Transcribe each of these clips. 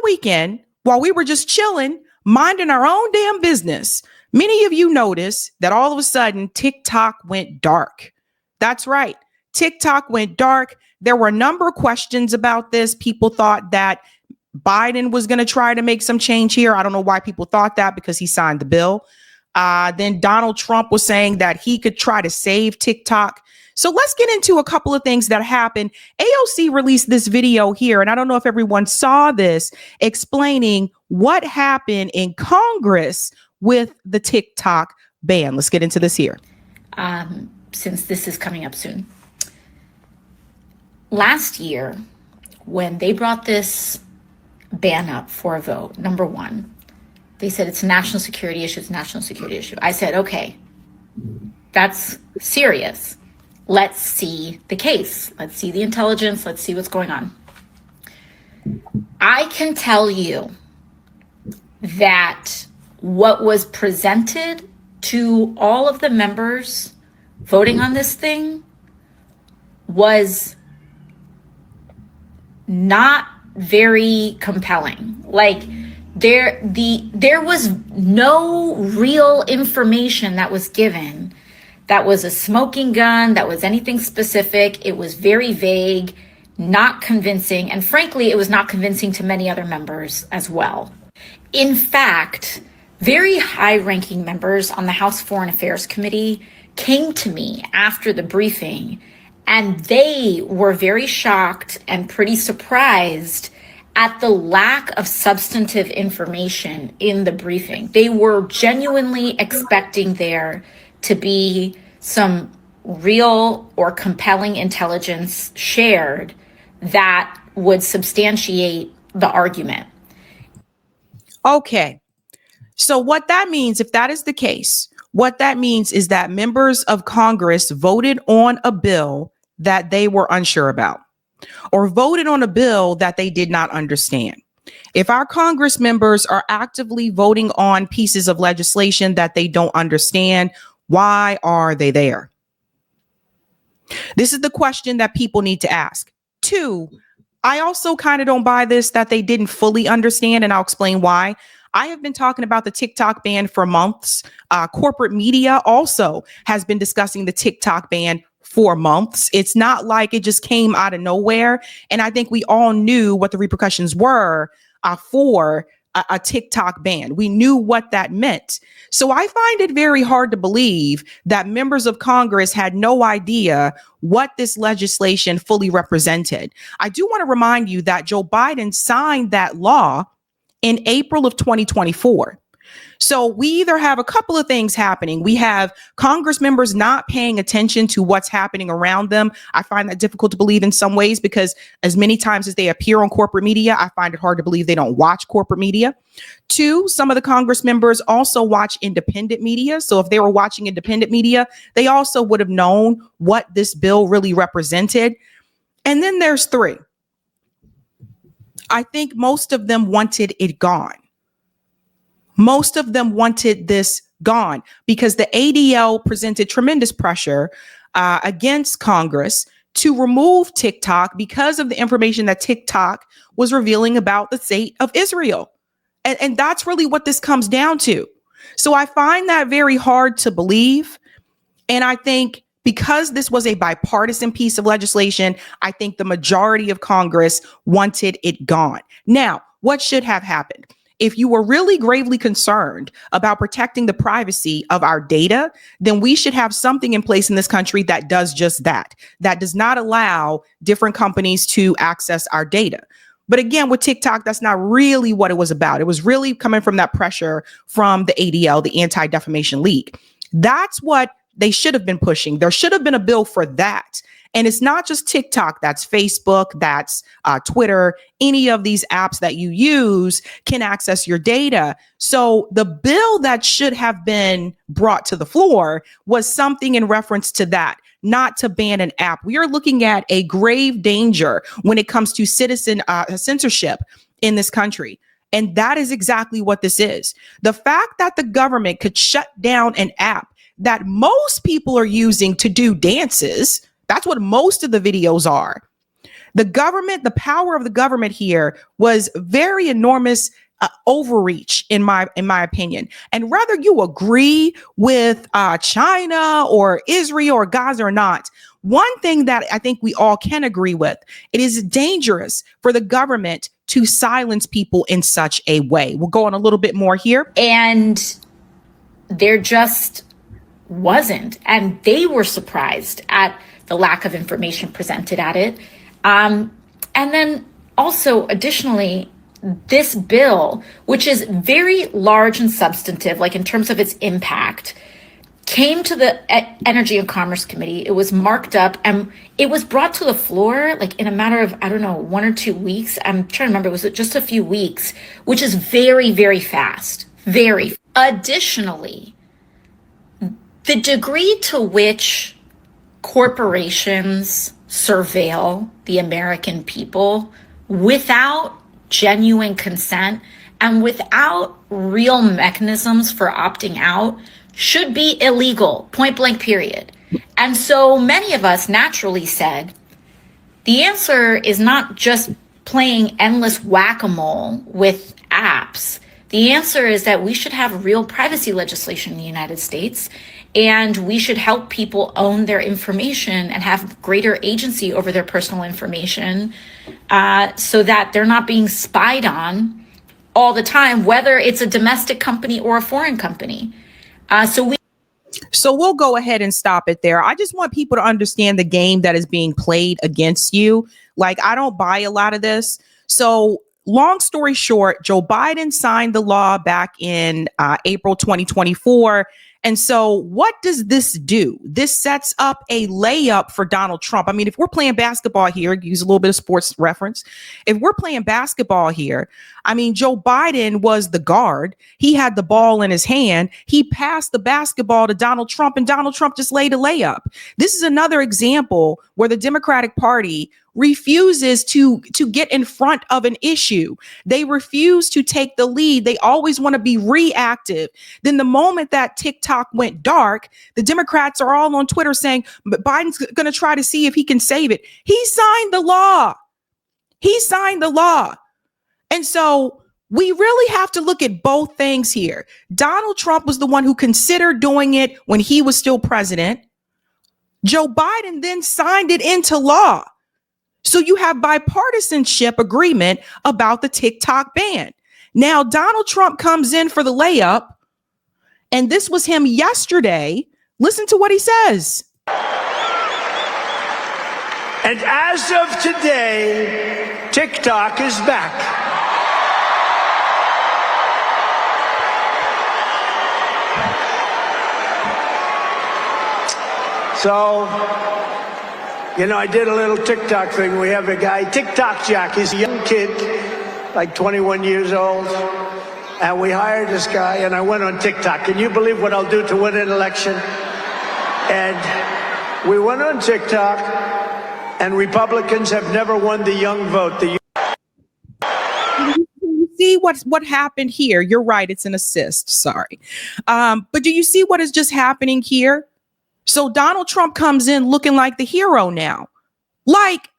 weekend, while we were just chilling, minding our own damn business, many of you noticed that all of a sudden TikTok went dark. That's right. TikTok went dark. There were a number of questions about this. People thought that Biden was going to try to make some change here. I don't know why people thought that, because he signed the bill. Then Donald Trump was saying that he could try to save TikTok. So let's get into a couple of things that happened. AOC released this video here, and I don't know if everyone saw this, explaining what happened in Congress with the TikTok ban. Let's get into this here. Since this is coming up soon. Last year, when they brought this ban up for a vote, number one, they said it's a national security issue. It's a national security issue. I said, okay, that's serious. Let's see the case. Let's see the intelligence. Let's see what's going on. I can tell you that what was presented to all of the members voting on this thing was not very compelling. Like, there was no real information that was given that was a smoking gun, that was anything specific. It was very vague, not convincing, and frankly, it was not convincing to many other members as well. In fact, very high-ranking members on the House Foreign Affairs Committee came to me after the briefing, and they were very shocked and pretty surprised at the lack of substantive information in the briefing. They were genuinely expecting there to be some real or compelling intelligence shared that would substantiate the argument. Okay. So what that means, if that is the case, what that means is that members of Congress voted on a bill that they were unsure about, or voted on a bill that they did not understand. If our Congress members are actively voting on pieces of legislation that they don't understand, why are they there? This is the question that people need to ask. Two, I also kind of don't buy this that they didn't fully understand, and I'll explain why. I have been talking about the TikTok ban for months. Corporate media also has been discussing the TikTok ban for months. It's not like it just came out of nowhere. And I think we all knew what the repercussions were for a TikTok ban. We knew what that meant. So I find it very hard to believe that members of Congress had no idea what this legislation fully represented. I do want to remind you that Joe Biden signed that law in April of 2024. So we either have a couple of things happening. We have Congress members not paying attention to what's happening around them. I find that difficult to believe in some ways, because as many times as they appear on corporate media, I find it hard to believe they don't watch corporate media. Two, some of the Congress members also watch independent media. So if they were watching independent media, they also would have known what this bill really represented. And then there's three. I think most of them wanted it gone. Most of them wanted this gone because the ADL presented tremendous pressure against Congress to remove TikTok because of the information that TikTok was revealing about the state of Israel. And that's really what this comes down to. So I find that very hard to believe. And I think because this was a bipartisan piece of legislation, I think the majority of Congress wanted it gone. Now, what should have happened? If you were really gravely concerned about protecting the privacy of our data, then we should have something in place in this country that does just that, that does not allow different companies to access our data. But again, with TikTok, that's not really what it was about. It was really coming from that pressure from the ADL, the Anti-Defamation League. That's what they should have been pushing. There should have been a bill for that. And it's not just TikTok, that's Facebook, that's Twitter, any of these apps that you use can access your data. So the bill that should have been brought to the floor was something in reference to that, not to ban an app. We are looking at a grave danger when it comes to citizen censorship in this country. And that is exactly what this is. The fact that the government could shut down an app that most people are using to do dances, that's what most of the videos are. The government, the power of the government here was very enormous overreach in my opinion. And whether you agree with China or Israel or Gaza or not, one thing that I think we all can agree with, it is dangerous for the government to silence people in such a way. We'll go on a little bit more here. And there just wasn't. And they were surprised at the lack of information presented at it. And then also, additionally, this bill, which is very large and substantive, like in terms of its impact, came to the Energy and Commerce Committee. It was marked up and it was brought to the floor like in a matter of, I don't know, 1 or 2 weeks. I'm trying to remember, was it just a few weeks, which is very, very fast. Very. Additionally, the degree to which corporations surveil the American people without genuine consent and without real mechanisms for opting out should be illegal, point blank, period. And so many of us naturally said, the answer is not just playing endless whack-a-mole with apps. The answer is that we should have real privacy legislation in the United States, and we should help people own their information and have greater agency over their personal information so that they're not being spied on all the time, whether it's a domestic company or a foreign company. So we'll go ahead and stop it there. I just want people to understand the game that is being played against you. Like, I don't buy a lot of this. So long story short, Joe Biden signed the law back in April 2024. And so what does this do? This sets up a layup for Donald Trump. I mean, if we're playing basketball here, use a little bit of sports reference. If we're playing basketball here, I mean, Joe Biden was the guard. He had the ball in his hand. He passed the basketball to Donald Trump, and Donald Trump just laid a layup. This is another example where the Democratic Party refuses to get in front of an issue. They refuse to take the lead. They always want to be reactive. Then the moment that TikTok went dark, the Democrats are all on Twitter saying, but Biden's going to try to see if he can save it. He signed the law. He signed the law. And so we really have to look at both things here. Donald Trump was the one who considered doing it when he was still president. Joe Biden then signed it into law. So you have bipartisanship agreement about the TikTok ban. Now, Donald Trump comes in for the layup, and this was him yesterday. Listen to what he says. And as of today, TikTok is back. So, you know, I did a little TikTok thing. We have a guy, TikTok Jack. He's a young kid, like 21 years old. And we hired this guy, and I went on TikTok. Can you believe what I'll do to win an election? And we went on TikTok, and Republicans have never won the young vote. You see what happened here? You're right. It's an assist. Sorry. But do you see what is just happening here? So Donald Trump comes in looking like the hero now. Like,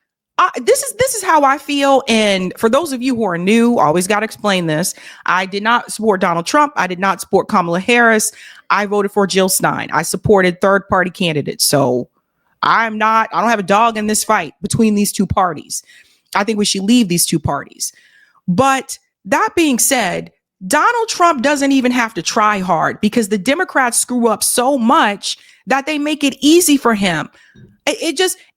this is how I feel. And for those of you who are new, always got to explain this. I did not support Donald Trump. I did not support Kamala Harris. I voted for Jill Stein. I supported third party candidates. So I don't have a dog in this fight between these two parties. I think we should leave these two parties. But that being said, Donald Trump doesn't even have to try hard because the Democrats screw up so much that they make it easy for him.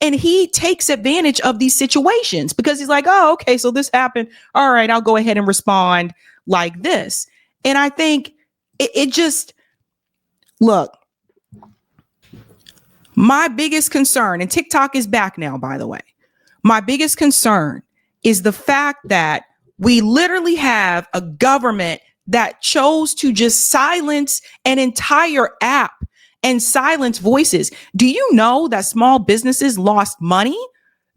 And he takes advantage of these situations because he's like, oh, okay, so this happened. All right, I'll go ahead and respond like this. And I think look, my biggest concern, and TikTok is back now, by the way, my biggest concern is the fact that we literally have a government that chose to just silence an entire app and silence voices. Do you know that small businesses lost money?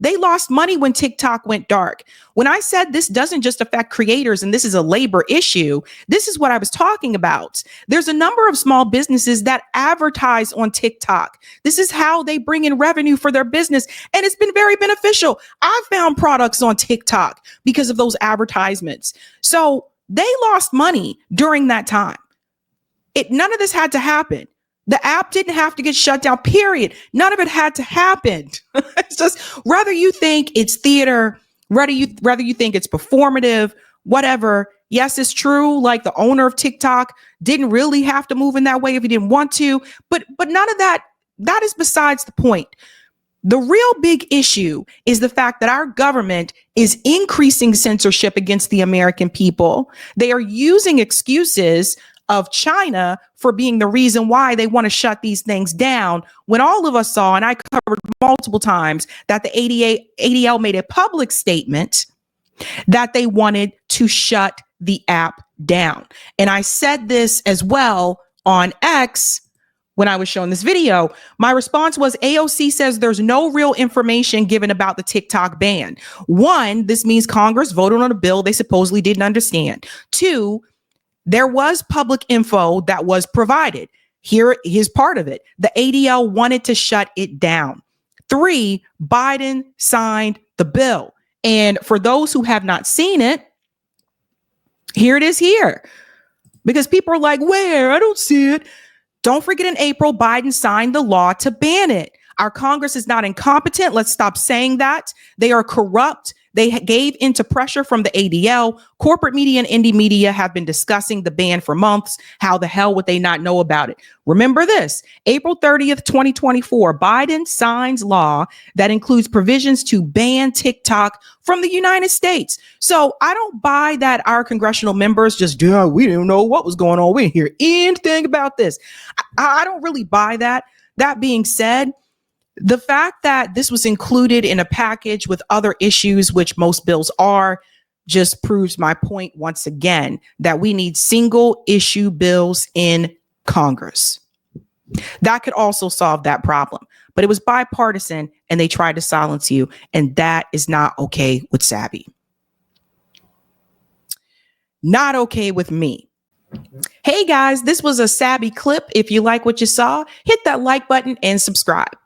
They lost money when TikTok went dark. When I said this doesn't just affect creators and this is a labor issue, this is what I was talking about. There's a number of small businesses that advertise on TikTok. This is how they bring in revenue for their business. And it's been very beneficial. I found products on TikTok because of those advertisements. So they lost money during that time. None of this had to happen. The app didn't have to get shut down, period. None of it had to happen. It's just whether you think it's theater, whether you think it's performative, whatever. Yes, it's true. Like the owner of TikTok didn't really have to move in that way if he didn't want to. But none of that is besides the point. The real big issue is the fact that our government is increasing censorship against the American people. They are using excuses of China for being the reason why they want to shut these things down, when all of us saw, and I covered multiple times, that the ADL made a public statement that they wanted to shut the app down. And I said this as well on X when I was showing this video. My response was, AOC says there's no real information given about the TikTok ban. One, this means Congress voted on a bill they supposedly didn't understand. Two, there was public info that was provided. Here is part of it. The ADL wanted to shut it down. Three, Biden signed the bill. And for those who have not seen it, here it is here. Because people are like, where? I don't see it. Don't forget, in April, Biden signed the law to ban it. Our Congress is not incompetent. Let's stop saying that. They are corrupt. They gave into pressure from the ADL. Corporate media and indie media have been discussing the ban for months. How the hell would they not know about it? Remember this, April 30th, 2024, Biden signs law that includes provisions to ban TikTok from the United States. So I don't buy that our congressional members just, we didn't know what was going on. We didn't hear anything about this. I don't really buy that. That being said, the fact that this was included in a package with other issues, which most bills are, just proves my point once again that we need single issue bills in Congress. That could also solve that problem. But it was bipartisan and they tried to silence you. And that is not okay with Sabby. Not okay with me. Hey guys, this was a Sabby clip. If you like what you saw, hit that like button and subscribe.